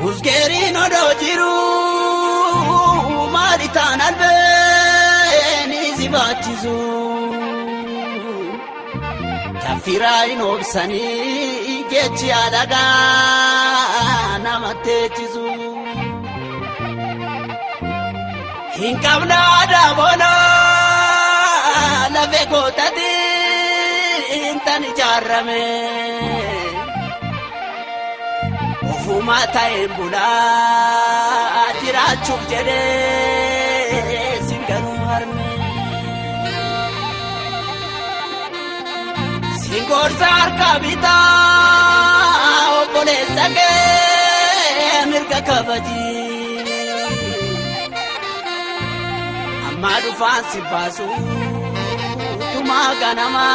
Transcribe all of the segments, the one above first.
Usgerin odojiru maritan albeni zibachizu Tafira inobsani gechi adaga namatechizu Hinkabna dabona la vegotati intani jarrame Ufumata embula tirachuk jede singanu harme Singor sar kabita opole sage mirga kabaji Amadu fansi basu tumaga nama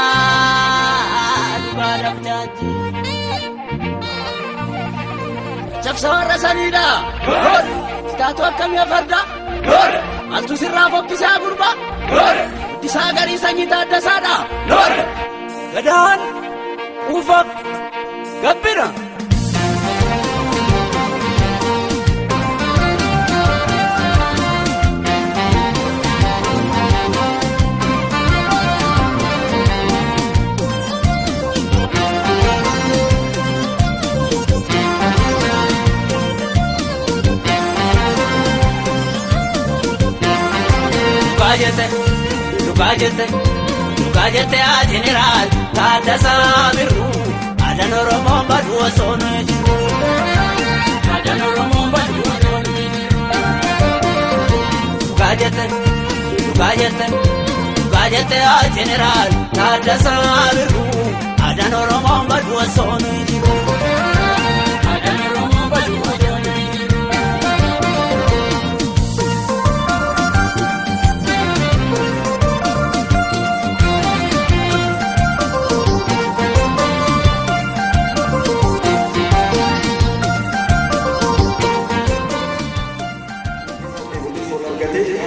dugadam janji Chapsawara sanida Lord Statu akkam ya farda Lord Altu sirra fokkisa gurba Lord Disagari sanyita dasada Lord Gadan Ufak Gabbira Lukajete a general Tadasa Miru Adan Oromo Badu Sono Jiru Adan Oromo Badu Sono Jiru Lukajete a general Tadasa Miru Adan Oromo Badu Sono Jiru Adan Oromo Badu Sono Jiru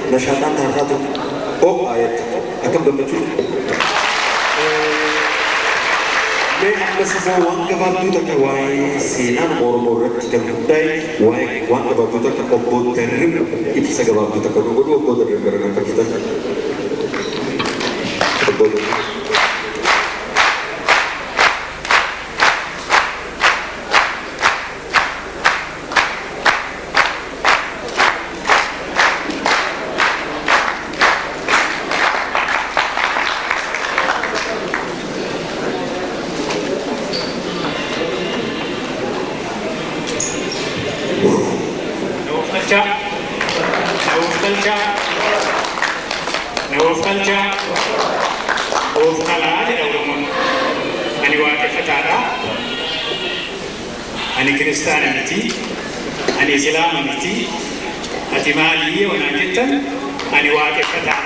Nashatan harkatu ayat akan berbentuk. Mesra wan kebatu tak wai sinan mor-mor kita budai wai wan kebatu tak obot terim itu segala kebatu tak obot terim kerana kita obot Ani Kristan miti, ani Islam miti, ati mali wana jettan, ani waqe fata.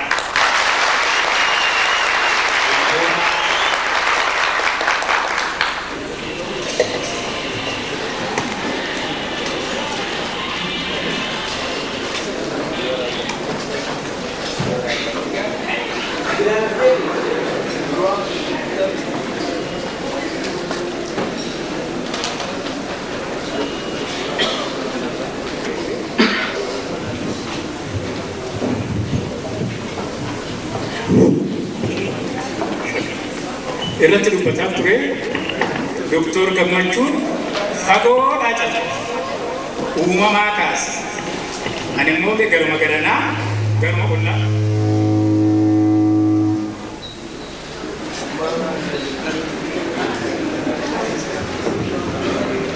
Irratti dubbataa ture Dr. Gammachuun fagoo dhaacala uumamaa kaase ani immoo garuma garanaa garuma qullaa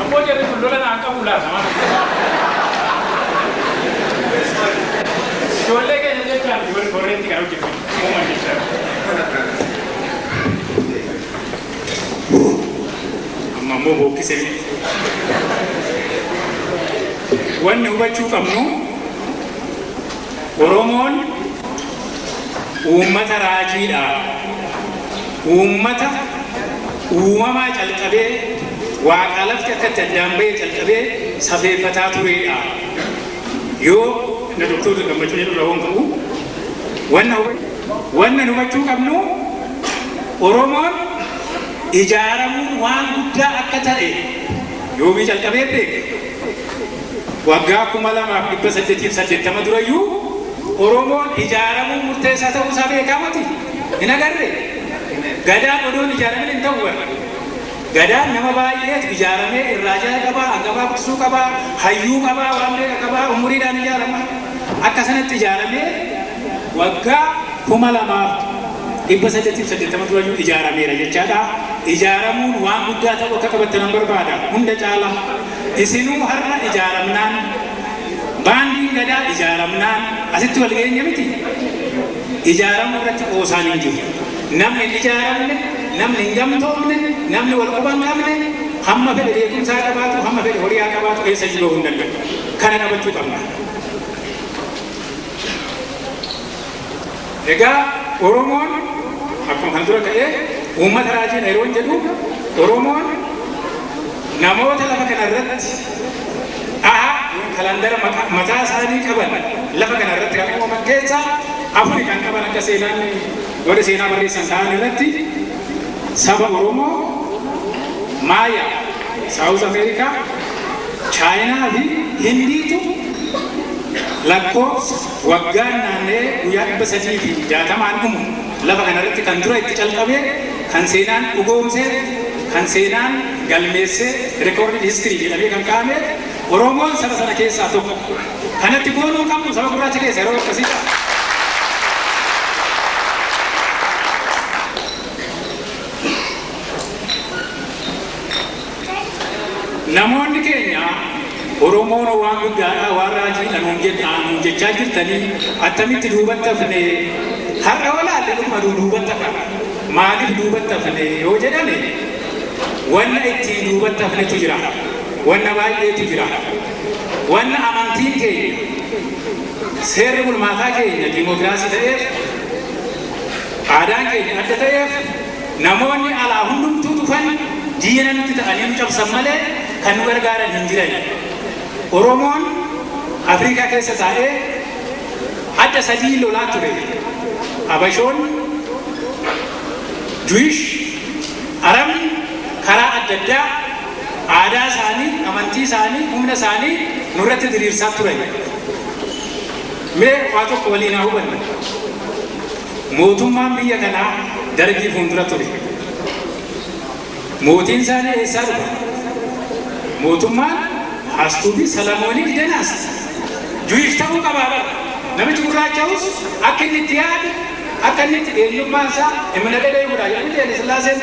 ammoo jedhe kun lola naan qabu laata ijoollee keenya jechaan warreetti kan hojjetu uuman jechaa Mammo bokkise wanni hubachuu qabnu Oromoon uummata raajiidha uummata uumamaa calqabee waaqa lafti akka addaan bahee calqabee safeeffataa tureedha yoo na Dr. Gammachuu jedhu raawwan qabu wanna hubachuu qabnu Oromoon ijaaramuun waan guddaa akka ta'e Yoomi jalqabee beeke. Waggaa 2880 durayyuu Oromoon ijaaramuu murteessaa ta'uu isaa beekaa miti. Hin agarree? Gadaan odoon ijaaramin hin ta'u bara. Gadaan nama baay'eetu ijaaramee irraa jala qabaa, hangafaa kutusuu qabaa, hayyuu qabaa, waan beeka qabaa, umuriidhaan ijaarama. Akka sanatti ijaaramee waggaa 2880 durayyuu ijaarameera jechaadha. Ijaaramuun waan guddaa ta'u akka qabattan nan barbaada. Hunda caala. Isinuu har'a ijaaramnaan baandiin gadaa ijaaramnaan asitti wal geenye miti. Ijaaramuu irratti qoosaan hin jiru. Namni hin ijaaramne, namni hin gamtoomne, namni wal quban qabne hamma fedhe beekumsaa qabaatu, hamma fedhe horiyaa qabaatu eessa jiruu hin danda'u. Kana qabachuu qabna. Egaa Oromoon akkuma kana dura ta'ee uummata raajiin yeroo jedhu Oromoon namoota lafa kanarratti kalandara mataa isaanii qaban lafa kanarratti kan uumaman keessaa afuri kan qaban akka seenaan warri seenaa barreessan ta'an irratti saba Oromoo, Maaya, Saawuz Ameerikaa, Chaayinaa fi Hindiitu lakkoofsa waggaan naannee guyyaa 360 dhumu lafa kanarratti kan dura itti calqabee kan seenaan dhugoomsee kan seenaan galmeessee rekoordi histirii jedhamee kan kaa'ame Oromoon saba sana keessaa tokko. Kanatti boonuu qabnu saba gurraacha keessa yeroo akkasii qaba. Namoonni keenya Oromoon waan guddaadha waan raajiidha nuun jechaa jirtanii attamitti duubatti hafne har'a walaalle dhuma duubatti hafne maaliif duubatti hafne yoo jedhame wanna ittiin duubatti hafnetu jira. Wanna baay'eetu jira. Wanna amantiin keenya seerri bulmaataa keenya diimokiraasii ta'eef aadaan keenya adda ta'eef namoonni alaa hundumtuu dhufan diina nutti ta'anii nu cabsan malee kan nu gargaaran hin jiran. Oromoon Afrikaa keessa taa'ee adda sadii lolaa ture. Habashoon, Juwish, Arabni karaa adda addaa aadaa isaanii, amantii isaanii, humna isaanii nurratti diriirsaa turan. Mee waa tokko waliin haa hubannu. Mootummaan biyya kanaa dargii fuuldura ture. Mootiin isaanii eessaa dhufa? Mootummaan Hastuufi Salamoonii Denaas Juwish ta'uu qabaa bara. Namichi gurraacha'us akka inni itti yaadu, akka inni itti eenyummaan isaa himna gadee guddaa jedhamu Haile Sillaaseen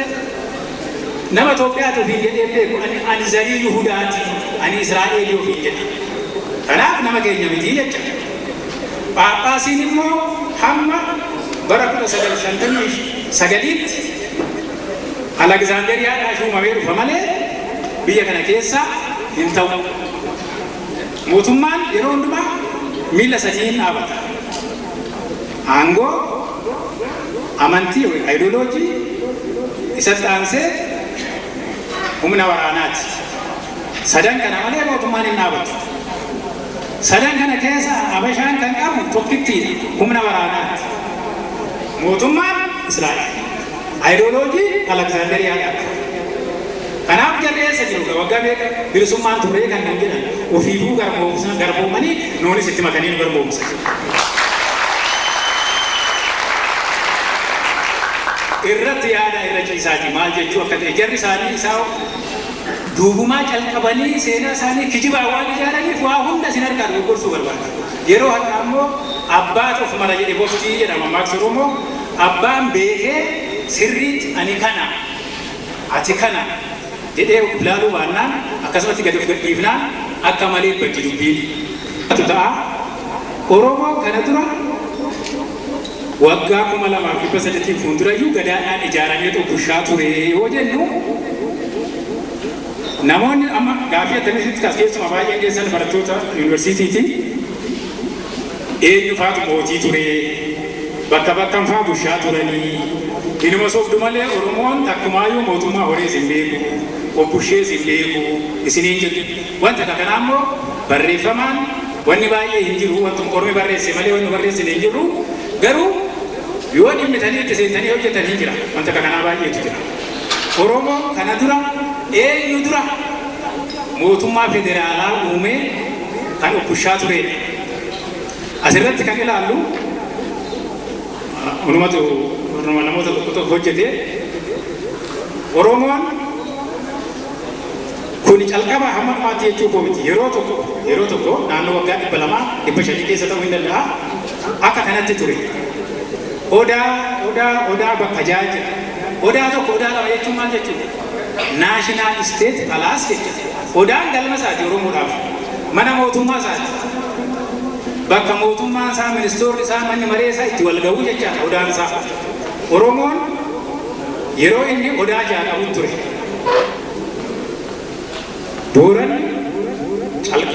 nama Itoophiyaatu ofiin jedhee beeku ani zarii Yihudaati, ani Israa'eelii ofiin jedha. Kanaaf nama keenya miti jecha. Phaaphaasiin immoo hamma bara 1959tti Aleksaanderiyaadhaa shuumamee dhufa malee biyya kana keessa hin ta'u. Mootummaan yeroo hundumaa miila sadiin dhaabata. Aangoo, amantii, ayidooloojii isatti aansee humna waraanaati. Sadan kana malee mootummaan hin dhaabatu. Sadan kana keessa Habashaan kan qabu tokkitti humna waraanaati. Mootummaan Israa'el. Ayidooloojii Aleksaanderiyaadhaa. Kanaaf jarri eessa jiru waggaa meeqa bilisummaan turree kan jedhan ofiifuu garboomanii noonis itti makanii nu garboomsan. Irratti yaada irra ciisaati maal jechuu akka ta'e jarri isaanii isaa duubumaa calqabanii seenaa isaanii kijibaa waan ijaaraniif waa hunda sin harkaa dogoggoruu barbaada. Yeroo har'aa immoo abbaatu of mara jedhe boftii jedhama Maaks Oromoo abbaan beekee sirriitti ani kana ati kana jedhee ilaaluu baannaan akkasumatti gadi of gadhiifnaan akka malee bakki dubbiin ta'a. Oromoo kana dura waggaa 2008 fuuldurayyuu gadaadhaan ijaaramee bushaa ture yoo jennu namoonni amma gaafii akkamitti keessumaa baay'een keessan barattoota yuunivarsiitiiti eenyufaatu mootii ture bakka bakkan fa'aa bushaa turanii inuma soofdu malee Oromoon takkumaayyuu mootummaa horees hin beeku obbushees hin beeku isiniin jedhu wanta kanaa immoo barreeffamaan wanni baay'ee hin jiru wanti Ormi barreesse malee wanni barreesse hin jiru garuu yoo dhimmitanii itti seentanii hojjetan hin jira wanta kanaa baay'eetu jira. Oromoo kana dura eenyu dura mootummaa federaalaa uume kan bushaa ture. Asirratti kan ilaallu namoota tokko hojjete Oromoon kun calqaba hamma dhumaatti jechuu miti. Yeroo tokko naannoo waggaa 200 keessa ta'uu hin danda'a. Akka kanatti ture. Odaa bakka jaajja. Odaa tokko odaa lama jechuun maal jechuudha? Naashinaal isteet palaas jechuudha. Odaan galma isaati Oromoodhaaf. Mana mootummaa isaati. Bakka mootummaan isaa, ministeerri isaa, manni maree isaa itti wal ga'uu jechaadha odaan isaa. Oromoon yeroo inni odaa jaha qabu ture. Booran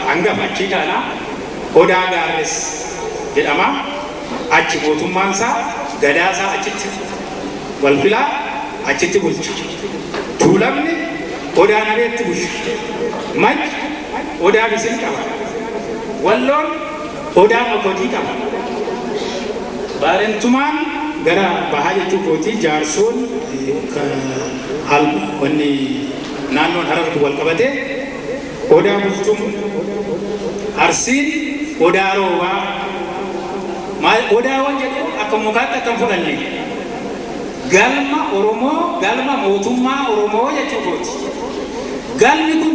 hangafa achii kaanaa odaa gaarres jedhama. Achi mootummaan isaa gadaa isaa achitti wal filaa achitti bulcha. Tuulamni odaa nabeetti bulcha. Machi odaa bisin qaba. Walloon odaa makotii qaba. Baarentumaan gara bahaa jechuu kootii jaarsoon wanni naannoon Harartu wal qabate odaa bulchuun Arsiin odaa roobaa odaawwan jedhu akka mukaatti akka hin fudhanne galma Oromoo galma mootummaa Oromoo jechuu kooti. Galmi kun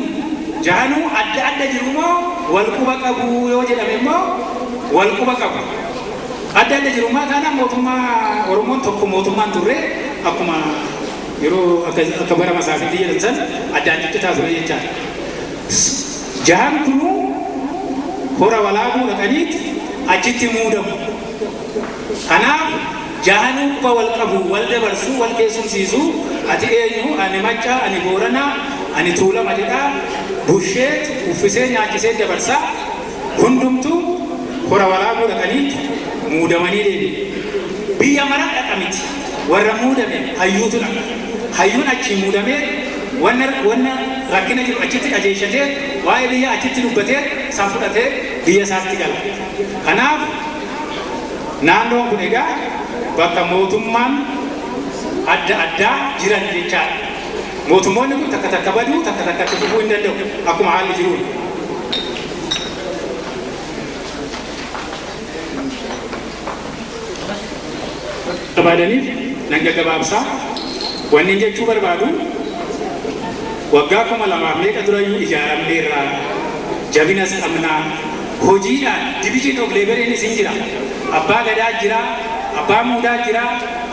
jahanuu adda jiru moo wal quba qabu yoo jedhame immoo wal quba qabu. Adda jiru maa kana mootummaa Oromoon tokko mootummaan turre akkuma yeroo akka bara Masaafitti jedhan san adda ture jechaadha. Jahan kunuu hora walaabuu dhaqaniiti achitti muudamu. Kanaaf jahanuu quba wal qabu wal dabarsuu wal keessumsiisuu ati eenyu ani Macca ani Booranaa ani Tuulama jedhaa busheet uffisee nyaachisee dabarsaa hundumtuu hora walaabuu dhaqaniiti muudamanii deebi'u. Biyya mara dhaqamiti warra muudame hayyuutu dhaqa. Hayyuun achi muudamee wanna rakkina jiru achitti qajeelchatee waa'ee biyya achitti dubbatee san fudhatee biyya isaatti gala. Kanaaf naannoon kun egaa bakka mootummaan adda jiran jechaadha. Mootummoonni kun takka baduu takka fufuu hin danda'u akkuma haalli jiruun. Barbaadaniif nan gaggabaabsaa wanni jechuu barbaadu waggaa 2000 durayyuu ijaaramneerraa jabinas qabnaa hojiidhaan division of labor isin jira. Abbaa gadaa jira, abbaa muudaa jira,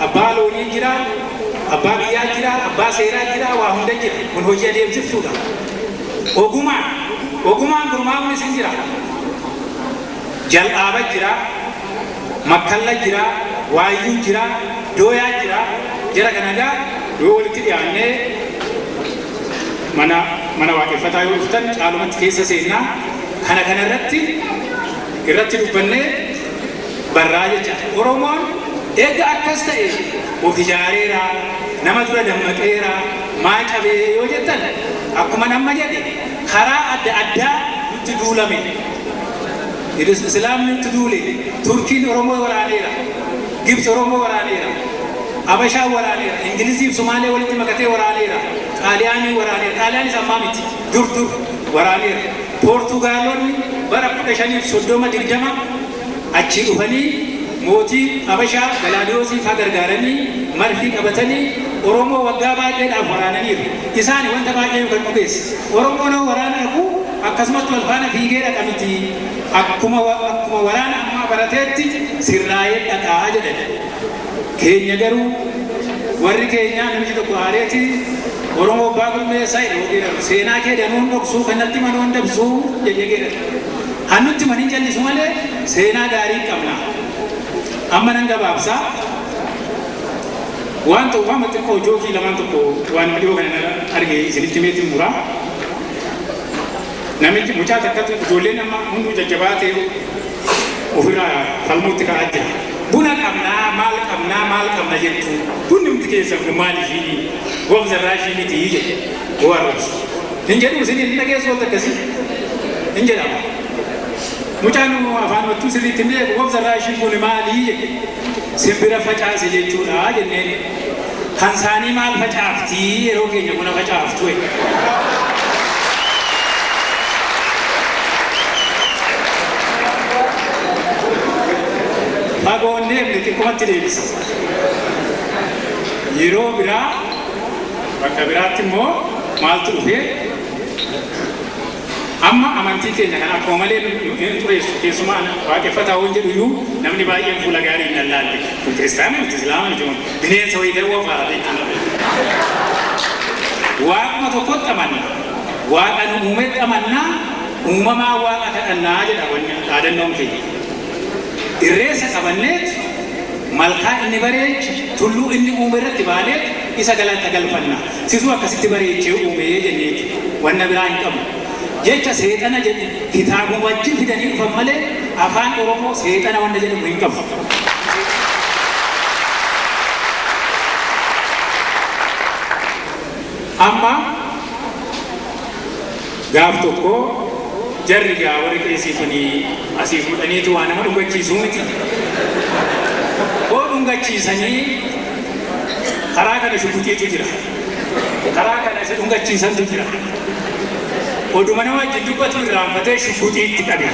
abbaa loonii jira, abbaa biyyaa jira, abbaa seeraa jira, waa hunda jira. Kun hojii adeemsiftuudha. Ogumaan gurmaa'uun isin jira. Jal'aaba jira, makkalla jira, waayyuu jira, dooyaa jira. Jara kanagaa yoo walitti dhiyaannee mana waaqeffataa yoo dhuftan caalumatti keessa seennaa kana irratti dubbannee barraa jechaadha. Oromoon eega akkas ta'e of ijaareera, nama dura dammaqeera, maa cabee yoo jettan akkuma nama jedhe karaa adda nutti duulame. Islaamni nutti duule, Turkiin Oromoo waraaneera, Gibsi Oromoo waraaneera, Abashaa waraaneera, Ingiliziif Somaalee walitti makatee waraaneera, Xaaliyaanii waraaneera, Xaaliyaanis ammaa miti dur waraaneera. Poortugaalonni bara 1530 achi dhufanii mootii Abashaa Galaadiyoosii fa'aa gargaaranii marfii qabatanii Oromoo waggaa baay'eedhaaf waraananiiru. Isaan wanta baay'ee kan dhugeesse. Oromoon waraana dhaqu akkasumatti wal faana fiigee dhaqa miti. Akkuma waraana ammaa barateetti sirraa'ee dhaqaa jedhan. Keenya garuu warri keenya namichi tokko haareeti Oromoo abbaa gurmeessaa jedhu seenaa kee danuun dhoksuu kanatti manoon dabsuu jedhee hannutti manin jallisu malee seenaa gaarii qabna. Amma nan gabaabsaa waan ta'u waan xiqqoo jookii lamaan tokko waan dhiyoo kana arge isinitti meetiin muraa. Namichi mucaa takkatu ijoolleen amma hunduu jajjabaatee ofirraa falmuutti ka'aa jira. Buna qabnaa maal qabna jettu bunni miti keessan kun maaliifii goofzarraa ishii miti jedhe warroos. Hin jedhu isin hin dhageessu wanta akkasii hin jedhama. Mucaan afaan wattuu sirriitti illee goofzarraa ishii kun maalii jedhe simbira facaase jechuudha jenneen kan isaanii maal facaaftii yeroo keenya buna facaaftu. deemne xiqqumatti deebisa. Yeroo biraa bakka biraatti immoo maaltu dhufee amma amantii keenya kana akkuma malee hin xureessu keessumaa waaqeffataa waan jedhu iyyuu namni baay'een fuula gaarii hin lallaalle kun kiristaana miti islaama miti bineensa wayii ta'uu faara jechuudha. Waaquma tokkotti amanna waaqa nu uumetti amannaa uumamaa waaqa kadhannaa jedha wanni dhaadannoon keenya. Irreessa qabanneet malkaa inni bareeche tulluu inni uume irratti baaneet isa galata galfanna sisuu akkasitti bareechee uumee jenneeti wanna biraa hin qabu. Jecha seexana jedhu kitaabuma wajjin fidanii dhufan malee afaan Oromoo seexana wanda jedhamu hin qabu. Amma gaaf tokko jarri gaa warri qeesii kuni asii fuudhaniitu waa nama dhungachiisuu miti. Hoo dhungachiisanii karaa kana shukutiitu jira. Karaa kana isa dhungachiisantu jira. Oduma nama wajjin dubbatu irraanfatee shukutiitti qabe.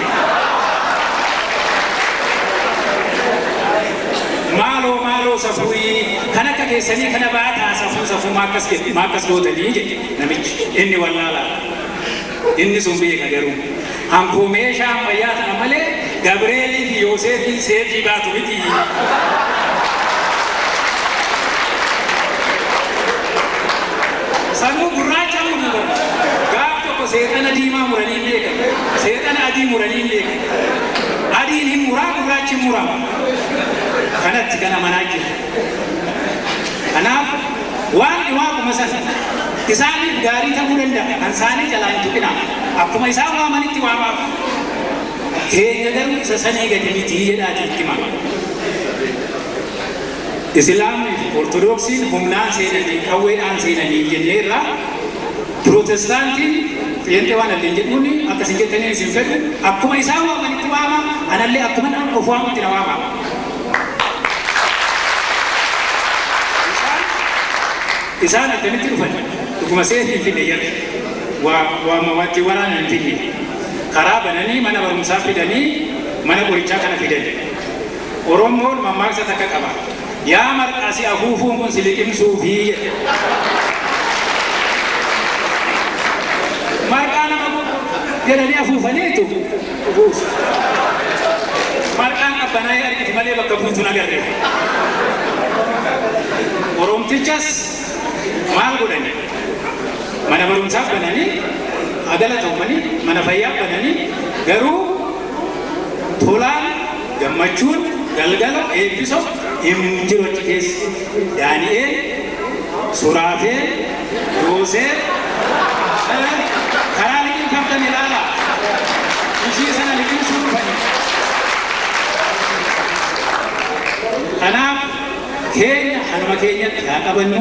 Maaloo safuuyi kan akka keessanii kana baataa safuu maakkas gootanii jedhe namichi inni wallaalaa. Inni sun beeka garuu hankoo meeshaa ammayyaa tana malee Gabreelii fi Yooseefii seefii baatu miti. Sanuu gurraacha mudura gaaf tokko seexana diimaa muranii beekan seexana adii muranii beekan adiin hin muraa gurraachi hin murama kanatti kana manaa jira. Kanaaf waan dhiwaaquma sana isaaniif gaarii ta'uu danda'a kan isaanii jalaa hin tuqina akkuma isaan waamanitti waamaaf keenya garuu isa sanii gadi miti jedhaati itti hima. Islaamni fi Ortodoksiin humnaan seenanii qawweedhaan seenanii jenneerra Pirotestaantiin xiyyeentee waan allee jedhuun akkasii jettanii isin fedhu akkuma isaan waamanitti waama anallee akkuma of waamutti na waama. Isaan akkamitti dhufan dhuguma seetii hin finne jedhe waamamatti waraana hin finne karaa bananii mana barumsaa fidanii mana qorichaa kana fidan. Oromoon mammaaksa takka qaba. Yaa marqaasi afuufuun kun si liqimsuu fi jedhe. Marqaa nama jedhanii afuufaniitu buusu. Marqaan qabbanaa'ee argiti malee bakka buutuun agarre. Oromtichas maal godhani? Mana barumsaaf bananii agala ta'umanii mana fayyaa bananii garuu tolaan gammachuun galgala eebbiso hin jiru achi keessa. Daani'eel, Suraafeel, Yoosef karaa liqimfamtan ilaala. Ishii sana liqimsuu dhufani. Kanaaf keenya hanuma keenyatti haa qabannu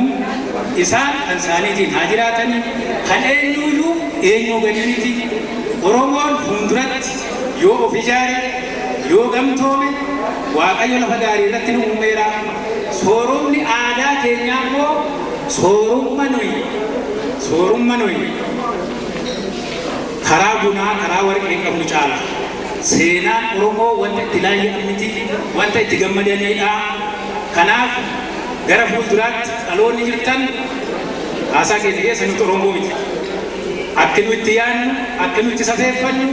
isaan kan isaaniitiin haa jiraatanii kan eenyuyyuu eenyuu gadi miti. Oromoon fuulduratti yoo of ijaare yoo gamtoome Waaqayyo lafa gaarii irratti nu uumeera. Soorumni aadaa keenyaa immoo soorumma nuyi karaa bunaa karaa warqee qabnu caala. Seenaan Oromoo wanta itti laayya'an miti wanta itti gammadanidha. Kanaaf gara fuulduraatti dhaloonni jirtan haasaa keenya keessa nuti Oromoo miti. Akka nu itti yaadnu, akka nu itti safeeffannu,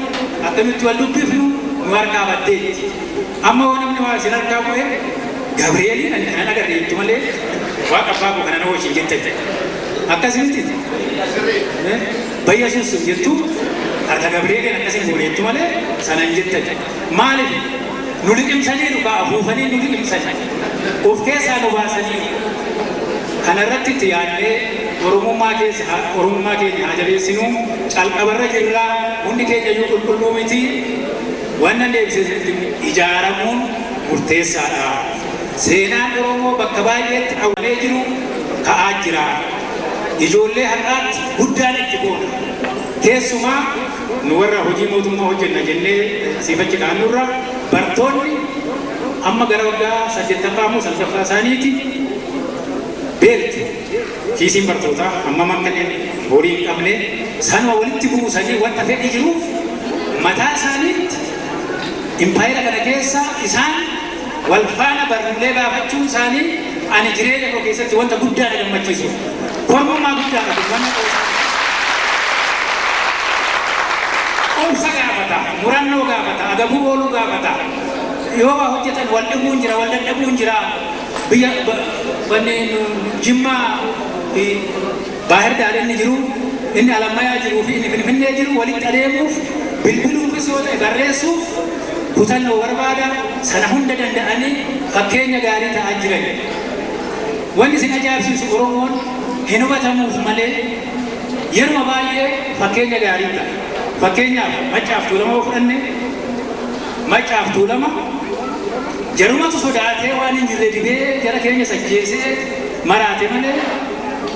akka nu itti wal dubbifnu nu harkaa baddeetti. Amma waan namni waa isin harkaa bu'e Gabreeliin ani kanan agarre jettu malee waaqa abbaa koo kana na wajjin jette. Akkasumatti Yesuus jettu harka Gabreeliin akkasiin goone jettu malee sana hin jette. Maaliif nu liqimsanii dhugaa afuufanii nu liqimsanii of keessaa nu baasanii kanarratti itti yaadnee Oromummaa keenya haa jabeessinu. Calqabarra jirraa hundi keenya iyyuu qulqulluu miti. Wannan deebisee ijaaramuun murteessaadha. Seenaan Oromoo bakka baay'eetti awwalee jiru ka'aa jira. Ijoollee har'aatti guddaan itti boona. Keessumaa nu warra hojii mootummaa hojjenna jennee siifachi kaanurra bartoonni amma gara waggaa 8 isaaniiti beektu. Kiisiin bartootaa amma mankanneen horii hin qabne sanuma walitti buusanii wanta fedhi jiruuf mataa isaaniitti impaayera kana keessa isaan والفانا برملي بافتشون ثاني أنا جريء لك وكيسة وانت بودا لما تجيسو كورمو ما بودا لك وانا أوسا غابتا مرانو غابتا أدبو بولو غابتا يوما هجتان والدبون جرا والدبون جرا بيا بنين جمع باهر دارين نجرو إن على ما يجرو في إن في نجرو ولي تريموف بالبلو في سوى غريسوف كتان وربادا سنهون دندن أني فكينيا غاري تأجرين واني سنجاب سيس أورمون هنو بتموف ملء يرمى بايه فكينيا غاري تا فكينيا ما شافتوا لما وفرني ما شافتوا لما جرما تصدقته واني جريدي به جرا كينيا سجيسه مراتي ملء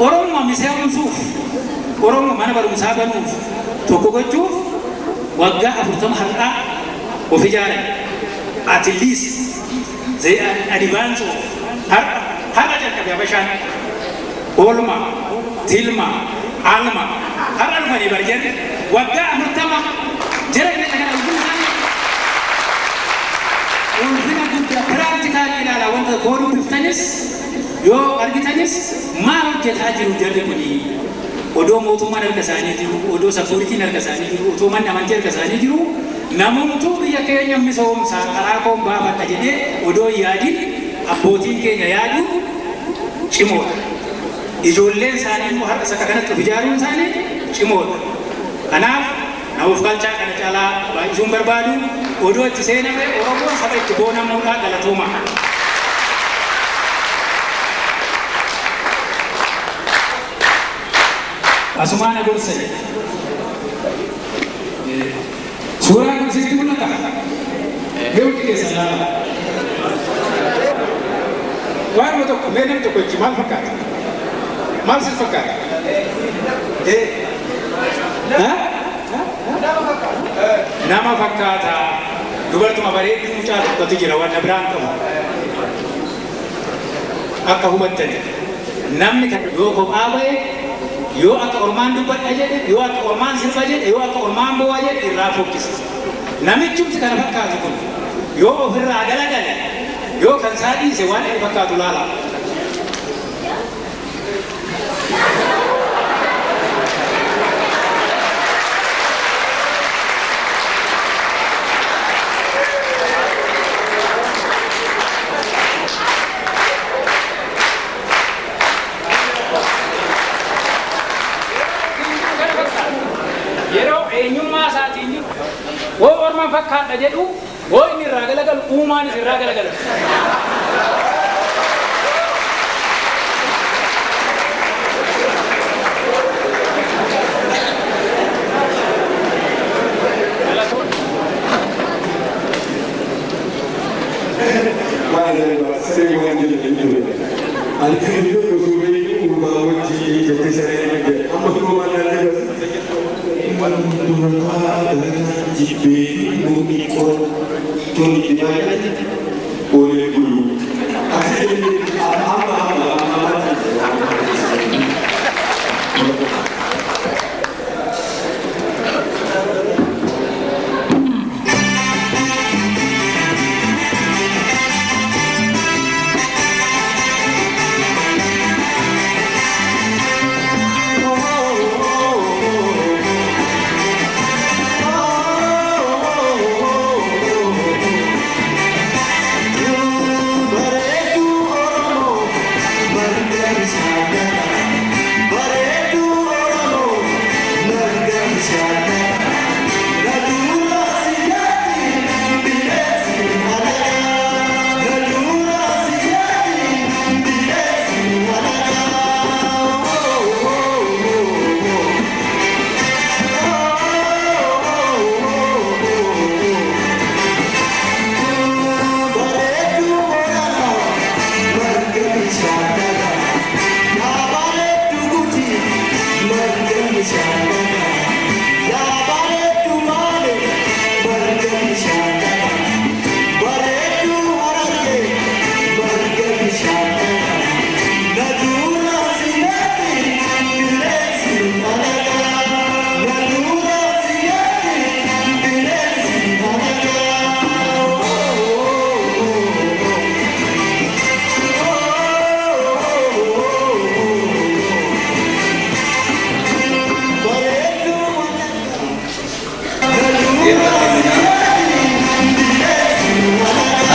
أورمون مسيهم سوف أورمون ما نبرم سابنوف توكوكوجوف وقع أفرتم حرقة وفي جارة at least زي advance هذا جالك يا بشان أولما تلما علما هذا الماني برجع وقع أفرتم جرا كذا كذا وفينا كنت practical إلى لا وانت كورو بفتنس يو أرجتنس ما وجد هاجر وجربني odoo mootummaan harka isaanii jiru odoo safuuritiin harka isaanii jiru odoo manni amantii harka isaanii jiru namoota biyya keenya misoomsaa karaa koon baafadha jedhee odoo yaadin abbootiin keenya yaadu cimoodha ijoolleen isaanii immoo harka isa kanatti of ijaaruun isaanii cimoodha kanaaf naaf galchaa kana caalaa baay'isuun barbaadu odoo itti seename oromoon saba itti boonamuudhaa galatooma. Asumana Gurse. Surah Gurse itu mana tak? Hebat ke sana. Wah, itu kemudian itu kunci mal fakat. Mal fakat. Nama fakat. Dua tu mabari itu muncul batu jerawan nabran kamu. Akka hubat tadi. Namni kan yo kau abai. Yo akka ormaan dubbat ajade yo akka ormaan sirba ajade yo akka ormaan boo ajade irraa fokkisa namichumti kana fakkaatu kun yoo ofirraa galagale yoo kan isaa dhiise waan inni fakkaatu laala wo orman fakkaadha jedhu wo inni irraa galagalu uumaanis irraa galagalu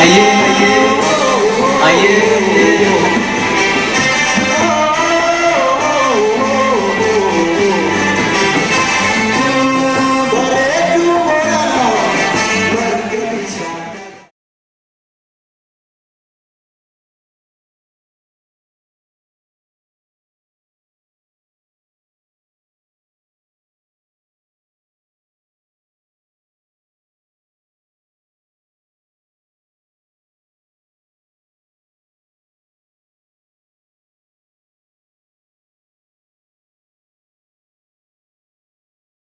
Ayyee